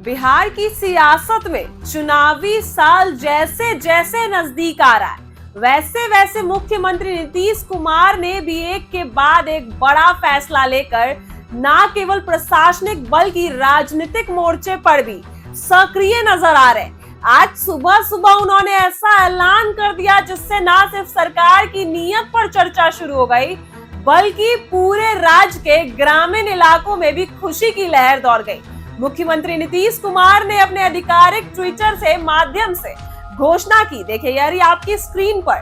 बिहार की सियासत में चुनावी साल जैसे जैसे नजदीक आ रहा है, वैसे वैसे मुख्यमंत्री नीतीश कुमार ने भी एक के बाद एक बड़ा फैसला लेकर न केवल प्रशासनिक बल्कि राजनीतिक मोर्चे पर भी सक्रिय नजर आ रहे हैं। आज सुबह सुबह उन्होंने ऐसा ऐलान कर दिया जिससे न सिर्फ सरकार की नीयत पर चर्चा शुरू हो गई, बल्कि पूरे राज्य के ग्रामीण इलाकों में भी खुशी की लहर दौड़ गई। मुख्यमंत्री नीतीश कुमार ने अपने आधिकारिक ट्विटर से माध्यम से घोषणा की, देखिए यार आपकी स्क्रीन पर,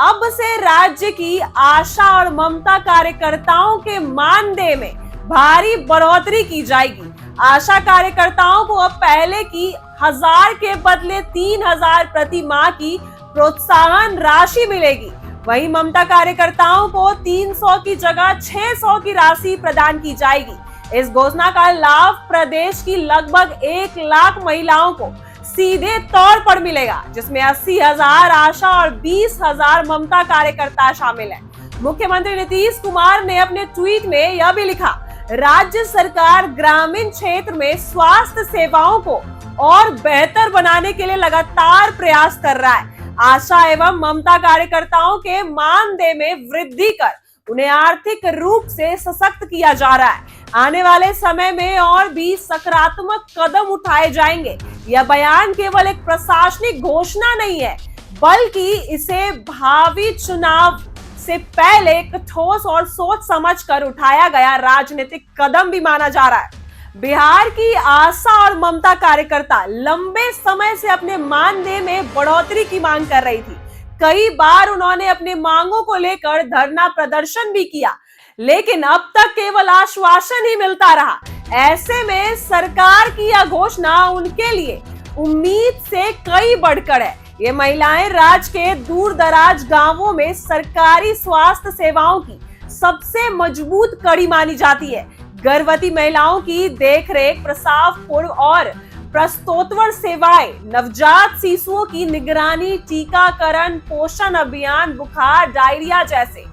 अब से राज्य की आशा और ममता कार्यकर्ताओं के मानदेय में भारी बढ़ोतरी की जाएगी। आशा कार्यकर्ताओं को अब पहले की 1000 के बदले 3000 प्रति माह की प्रोत्साहन राशि मिलेगी। वहीं ममता कार्यकर्ताओं को 300 की जगह 600 की राशि प्रदान की जाएगी। इस घोषणा का लाभ प्रदेश की लगभग 1 लाख महिलाओं को सीधे तौर पर मिलेगा, जिसमें 80,000 आशा और 20,000 ममता कार्यकर्ता शामिल हैं। मुख्यमंत्री नीतीश कुमार ने अपने ट्वीट में यह भी लिखा, राज्य सरकार ग्रामीण क्षेत्र में स्वास्थ्य सेवाओं को और बेहतर बनाने के लिए लगातार प्रयास कर रहा है। आशा एवं ममता कार्यकर्ताओं के मानदेय में वृद्धि कर उन्हें आर्थिक रूप से सशक्त किया जा रहा है। आने वाले समय में और भी सकारात्मक कदम उठाए जाएंगे। यह बयान केवल एक प्रशासनिक घोषणा नहीं है, बल्कि इसे भावी चुनाव से पहले एक ठोस और सोच समझकर उठाया गया राजनीतिक कदम भी माना जा रहा है। बिहार की आशा और ममता कार्यकर्ता लंबे समय से अपने मानदेय में बढ़ोतरी की मांग कर रही थी। कई बार उन्होंने अपने मांगों को लेकर धरना प्रदर्शन भी किया, लेकिन अब तक केवल आश्वासन ही मिलता रहा। ऐसे में सरकार की यह घोषणा उनके लिए उम्मीद से कई बढ़कर है। ये महिलाएं राज्य के दूर दराज गांवों में सरकारी स्वास्थ्य सेवाओं की सबसे मजबूत कड़ी मानी जाती है। गर्भवती महिलाओं की देखरेख, प्रसव पूर्व और प्रस्तोत्वर सेवाएं, नवजात शिशुओं की निगरानी, टीकाकरण, पोषण अभियान, बुखार, डायरिया जैसे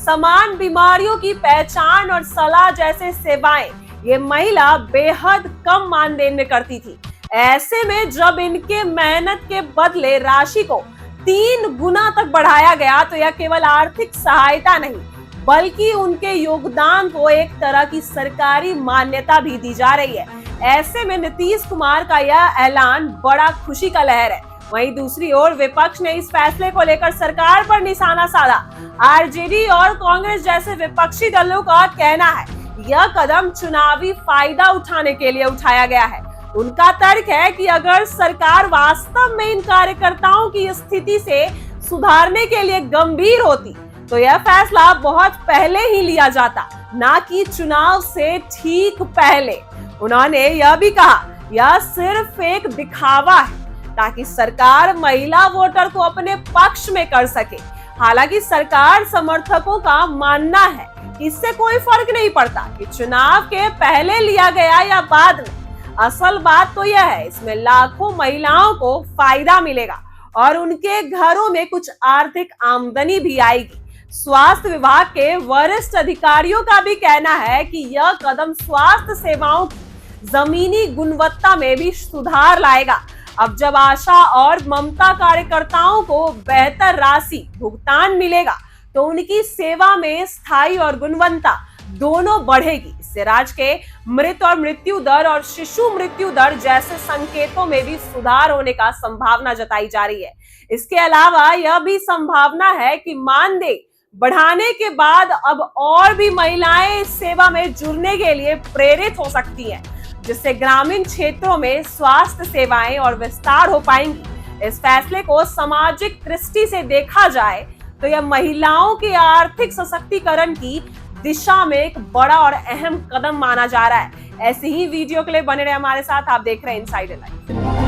समान बीमारियों की पहचान और सलाह जैसे सेवाएं ये महिला बेहद कम मानदेय में करती थी। ऐसे में जब इनके मेहनत के बदले राशि को 3 गुना तक बढ़ाया गया, तो यह केवल आर्थिक सहायता नहीं, बल्कि उनके योगदान को एक तरह की सरकारी मान्यता भी दी जा रही है। ऐसे में नीतीश कुमार का यह ऐलान बड़ा खुशी का लहर है। वहीं दूसरी ओर विपक्ष ने इस फैसले को लेकर सरकार पर निशाना साधा। आरजेडी और कांग्रेस जैसे विपक्षी दलों का कहना है यह कदम चुनावी फायदा उठाने के लिए उठाया गया है। उनका तर्क है कि अगर सरकार वास्तव में इन कार्यकर्ताओं की स्थिति से सुधारने के लिए गंभीर होती, तो यह फैसला बहुत पहले ही लिया जाता, ना कि चुनाव से ठीक पहले। उन्होंने यह भी कहा, यह सिर्फ एक दिखावा है ताकि सरकार महिला वोटर को अपने पक्ष में कर सके। हालांकि सरकार समर्थकों का मानना है इससे कोई फर्क नहीं पड़ता कि चुनाव के पहले लिया गया या बाद में। असल बात तो यह है, इसमें लाखों महिलाओं को फायदा मिलेगा और उनके घरों में कुछ आर्थिक आमदनी भी आएगी। स्वास्थ्य विभाग के वरिष्ठ अधिकारियों का भी कहना है कि यह कदम स्वास्थ्य सेवाओं की जमीनी गुणवत्ता में भी सुधार लाएगा। अब जब आशा और ममता कार्यकर्ताओं को बेहतर राशि भुगतान मिलेगा, तो उनकी सेवा में स्थायी और गुणवत्ता दोनों बढ़ेगी। इससे राज्य के मृत और मृत्यु दर और शिशु मृत्यु दर जैसे संकेतों में भी सुधार होने का संभावना जताई जा रही है। इसके अलावा यह भी संभावना है कि मानदेय बढ़ाने के बाद अब और भी महिलाएं इस सेवा में जुड़ने के लिए प्रेरित हो सकती हैं, जिससे ग्रामीण क्षेत्रों में स्वास्थ्य सेवाएं और विस्तार हो पाएंगी। इस फैसले को सामाजिक दृष्टि से देखा जाए तो यह महिलाओं के आर्थिक सशक्तिकरण की दिशा में एक बड़ा और अहम कदम माना जा रहा है। ऐसे ही वीडियो के लिए बने रहे हमारे साथ। आप देख रहे हैं इनसाइडर लाइव।